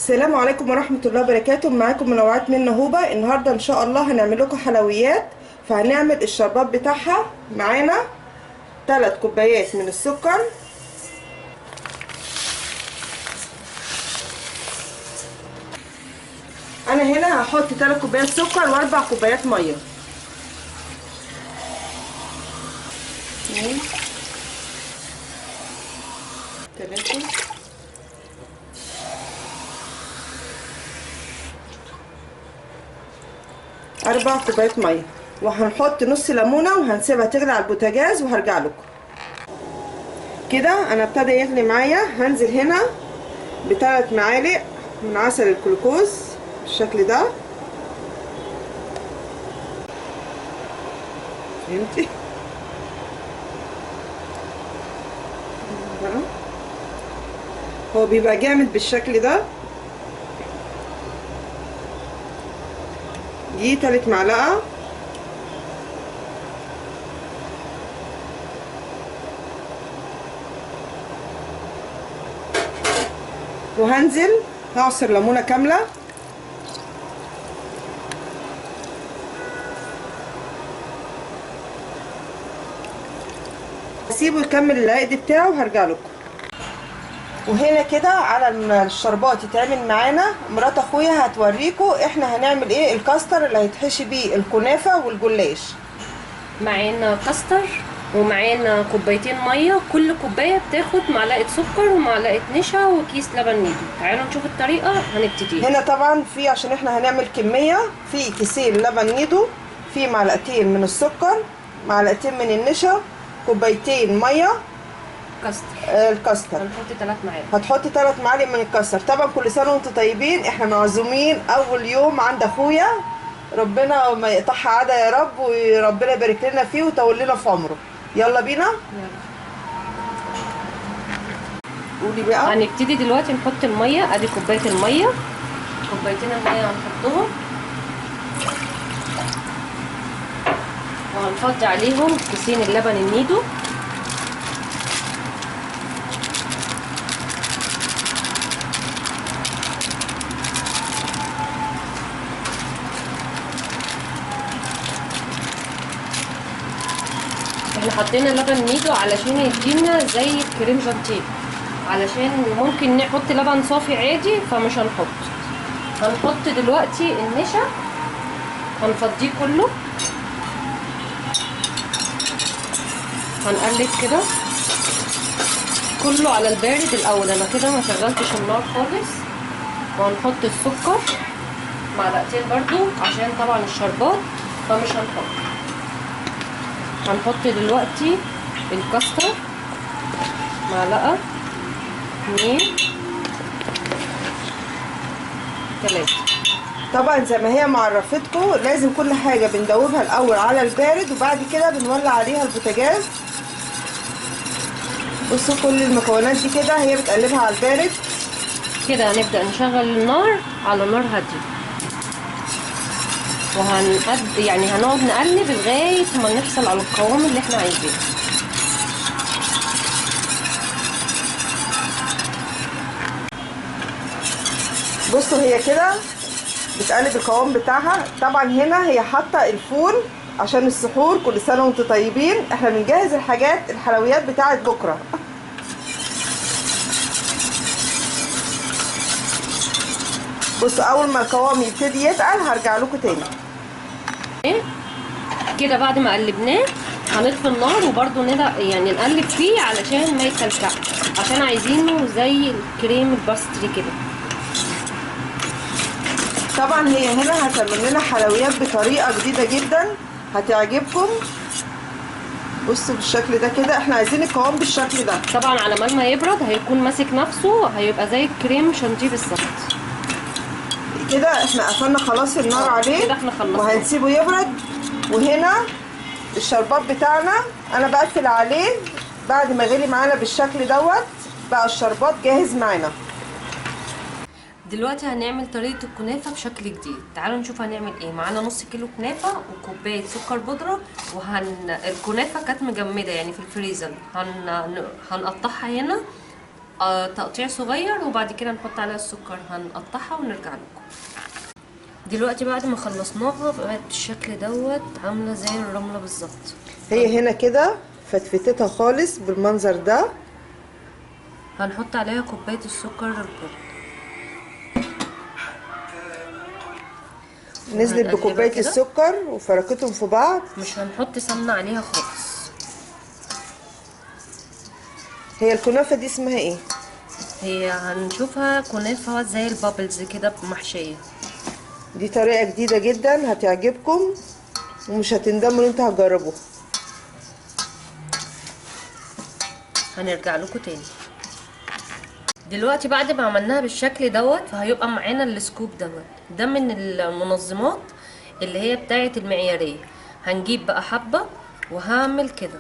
السلام عليكم ورحمة الله وبركاته. معاكم منوعات من نهوبة. النهاردة ان شاء الله هنعمل لكم حلويات، فهنعمل الشربات بتاعها. معانا 3 كوبايات من السكر، انا هنا هحط 3 كوبايات سكر و4 كوبايات مية. 2 3 4 كوبايات ميه، وهنحط نص ليمونه وهنسيبها تغلي على البوتاجاز وهرجع لكم. كده انا ابتدى يغلي معايا. هنزل هنا ب3 معالق من عسل الجلوكوز بالشكل ده. فهمتي؟ هو بيبقى جامد بالشكل ده. دي 3 معلقه. وهنزل هعصر ليمونه كامله. هسيبه يكمل العقد بتاعه وهرجع لكم. وهنا كده على الشربات يتعمل معانا، مرات اخويا هتوريكم احنا هنعمل ايه. الكاستر اللي هيتحشي بيه الكنافه والجلاش. معانا كاستر ومعانا كوبايتين ميه، كل كوبايه بتاخد معلقه سكر ومعلقه نشا وكيس لبن نيدو. تعالوا نشوف الطريقه. هنبتدي هنا طبعا في، عشان احنا هنعمل كميه، في كيسين لبن نيدو، في معلقتين من السكر، معلقتين من النشا، كوبايتين ميه كاستر. الكاستر هنحط 3 معالق. هتحطي 3 معالق من الكاستر. طبعا كل سنه وانتم طيبين. احنا معزومين اول يوم عند اخويا، ربنا ما يقطعها عاده يا رب، وربنا يبارك لنا فيه ويطول لنا في عمره. يلا بينا. قولي بقى. هنبتدي دلوقتي نحط الميه. ادي كوبايه الميه، كوبايتين الميه هنحطهم وهنحط عليهم كيسين اللبن النيدو. احنا حطينا لبن نيدو علشان يدينا زي الكريم جانتيه، علشان ممكن نحط لبن صافي عادي فمش هنحط دلوقتي النشا. هنفضيه كله، هنقلب كده كله على البارد الاول. انا كده ما شغلتش النار خالص. وهنحط السكر معلقتين برضو عشان طبعا الشربات، فمش هنحط دلوقتي الكاستر معلقه 2 3. طبعا زي ما هي معرفتكم لازم كل حاجه بندوبها الاول على البارد، وبعد كده بنولع عليها البوتاجاز. بصوا كل المكونات دي كده هي بتقلبها على البارد. كده هنبدأ نشغل النار على نار هادية، يعني هنقعد نقلب لغاية ما نحصل على القوام اللي احنا عايزينه. بصوا هي كده بتقلب القوام بتاعها. طبعا هنا هي حاطه الفول عشان السحور. كل سنه وانتم طيبين. احنا بنجهز الحلويات بتاعه بكره. بصوا اول ما القوام يبتدي يتقل هرجع لكم تاني. كده بعد ما قلبناه هنطفي النار، وبرده يعني نقلب فيه علشان ما يكلكعش، عشان عايزينه زي الكريم الباستري كده. طبعا هي هنا هتعمل لنا حلويات بطريقه جديده جدا هتعجبكم. بصوا بالشكل ده كده. احنا عايزين القوام بالشكل ده. طبعا على ما يبرد هيكون ماسك نفسه، هيبقى زي الكريم شانتيه بالظبط. كده احنا قفلنا خلاص النار عليه. كده احنا خلصنا وهنسيبه يبرد. وهنا الشربات بتاعنا انا بقفل عليه بعد ما غلي معانا بالشكل دوت. بقى الشربات جاهز معانا. دلوقتي هنعمل طريقة الكنافة بشكل جديد. تعالوا نشوف هنعمل ايه. معانا نص كيلو كنافة وكوباية سكر بودرة. الكنافة كانت مجمدة يعني في الفريزر. هنقطعها هنا تقطيع صغير، وبعد كده نحط عليها السكر، هنقطعها ونرجع لكم. دلوقتي بعد ما خلصناها بقت بالشكل دوت، عامله زي الرمله بالظبط. هي هنا كده فتفتتها خالص بالمنظر ده. هنحط عليها كوبايه السكر البودرة، نزلت وهنقلبها بكوبايه كده. السكر وفركتهم في بعض. مش هنحط سمنه عليها خالص. هي الكنافه دي اسمها ايه؟ هي هنشوفها كنافه زي البابلز كده محشيه. دي طريقه جديده جدا هتعجبكم ومش هتندموا ان انتوا هتجربوها. هنرجع لكم تاني. دلوقتي بعد ما عملناها بالشكل دوت، فهيبقى معانا السكوب دوت. ده من المنظمات اللي هي بتاعه المعياريه. هنجيب بقى حبه وهعمل كده،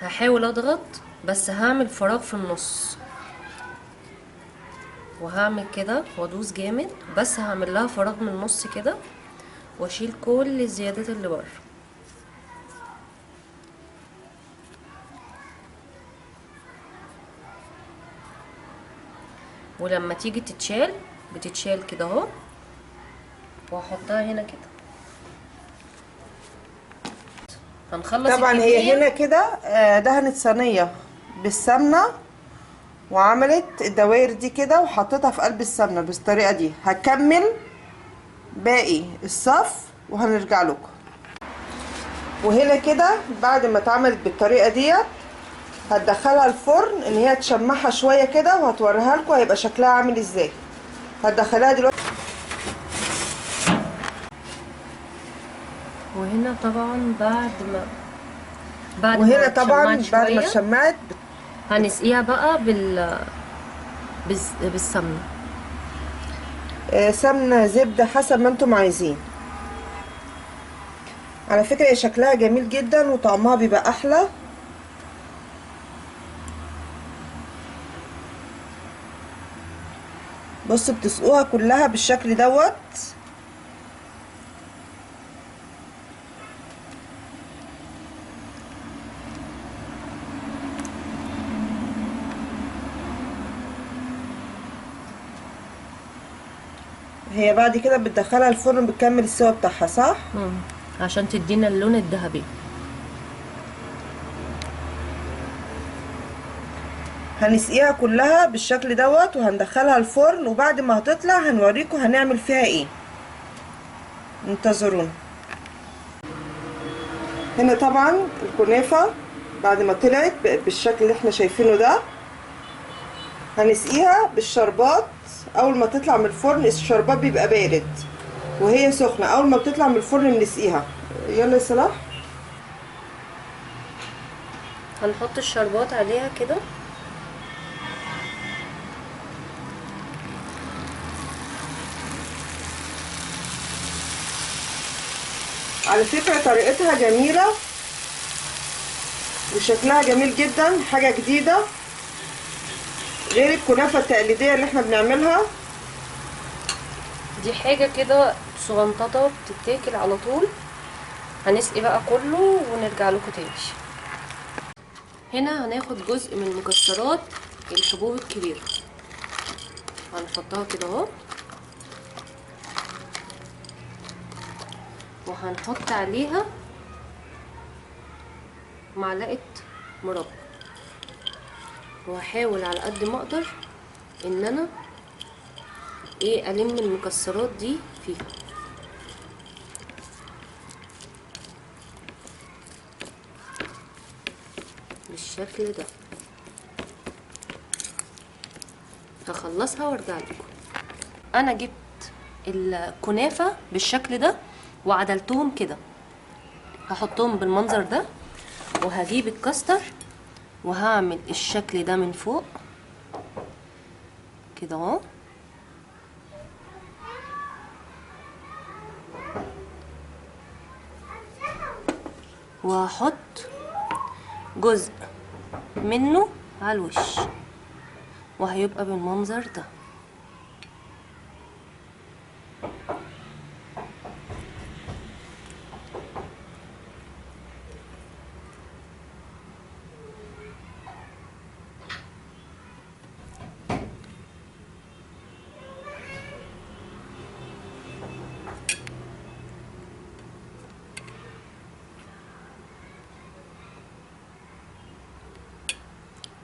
هحاول اضغط بس هعمل فراغ في النص، وهعمل كده وادوس جامد، بس هعمل لها فراغ من النص كده، واشيل كل الزيادات اللي بره. ولما تيجي تتشال بتتشال كده اهو، وهحطها هنا كده. هنخلص طبعا الكمية. هي هنا كده دهنت صينيه بالسمنه وعملت الدوائر دي كده وحطيتها في قلب السمنه بالطريقه دي. هكمل باقي الصف وهنرجع لكم. وهنا كده بعد ما اتعملت بالطريقه ديت هتدخلها الفرن ان هي تشمعها شويه كده، وهتوريها لكم هيبقى شكلها عامل ازاي. هتدخلها دلوقتي. وهنا طبعا بعد وهنا ما طبعا اتشمعت بعد ما شوية اتشمعت هنسقيها بقى بالسمنة. سمنه زبده حسب ما انتم عايزين. على فكره هي شكلها جميل جدا وطعمها بيبقى احلى. بصوا بتسقوها كلها بالشكل دوت. هي بعد كده بتدخلها الفرن بتكمل السوا بتاعها، صح؟ عشان تدينا اللون الذهبي. هنسقيها كلها بالشكل دوت وهندخلها الفرن، وبعد ما هتطلع هنوريكم هنعمل فيها ايه. انتظرونا. هنا طبعا الكنافة بعد ما طلعت بقت بالشكل اللي احنا شايفينه ده. هنسقيها بالشربات. اول ما تطلع من الفرن الشربات بيبقى بارد وهي سخنة، اول ما بتطلع من الفرن بنسقيها. يلا يا صلاح. هنحط الشربات عليها كده. على فكرة طريقتها جميلة وشكلها جميل جدا، حاجة جديدة غير الكنافة التقليدية اللي احنا بنعملها. دي حاجة كده صغنططة بتتاكل على طول. هنسقي بقى كله ونرجع لكم تاني. هنا هناخد جزء من مكسرات الحبوب الكبيرة، هنحطها كده اهو، وهنحط عليها معلقة مربى، وهحاول على قد ما اقدر ان انا الم المكسرات دي فيها. بالشكل ده هخلصها وارجع لكم. انا جبت الكنافه بالشكل ده وعدلتهم كده، هحطهم بالمنظر ده، وهجيب الكاستر وهعمل الشكل ده من فوق كده اهو، وهحط جزء منه على الوش، وهيبقى بالمنظر ده.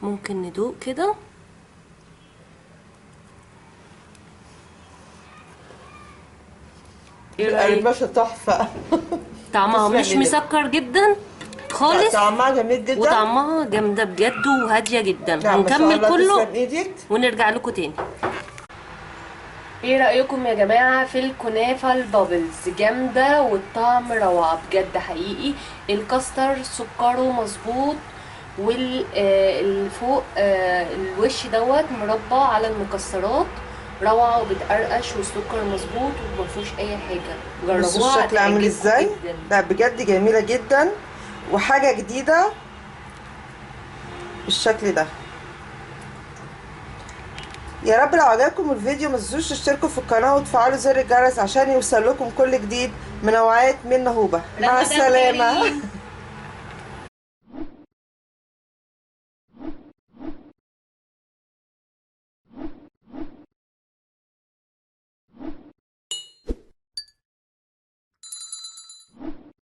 ممكن ندوق كده. ايه رأيك؟ القرمشه تحفه. طعمها مش تسلم إيدك. مسكر جدا خالص، طعمها جميل جدا، وطعمها جامده بجد وهاديه جدا. لا ما شاء هنكمل الله، كله تسلم ايدك. ونرجع لكم تاني. ايه رأيكم يا جماعة في الكنافة البابلز؟ جامدة والطعم روعة بجد حقيقي. الكاستر سكره مظبوط، والفوق الوش دوت مربى على المكسرات، روعة وبتقرقش، والسكر مظبوط ومفيهوش اي حاجة. بصوا جربوها الشكل عامل هتعجبكم ازاي. جدا. لا بجد جميله جدا وحاجه جديده بالشكل ده. يا رب لو عجبكم الفيديو ما تنسوش تشتركوا في القناه وتفعلوا زر الجرس عشان يوصل لكم كل جديد من نوعات من نهوبه. مع رمضان السلامه. كريم.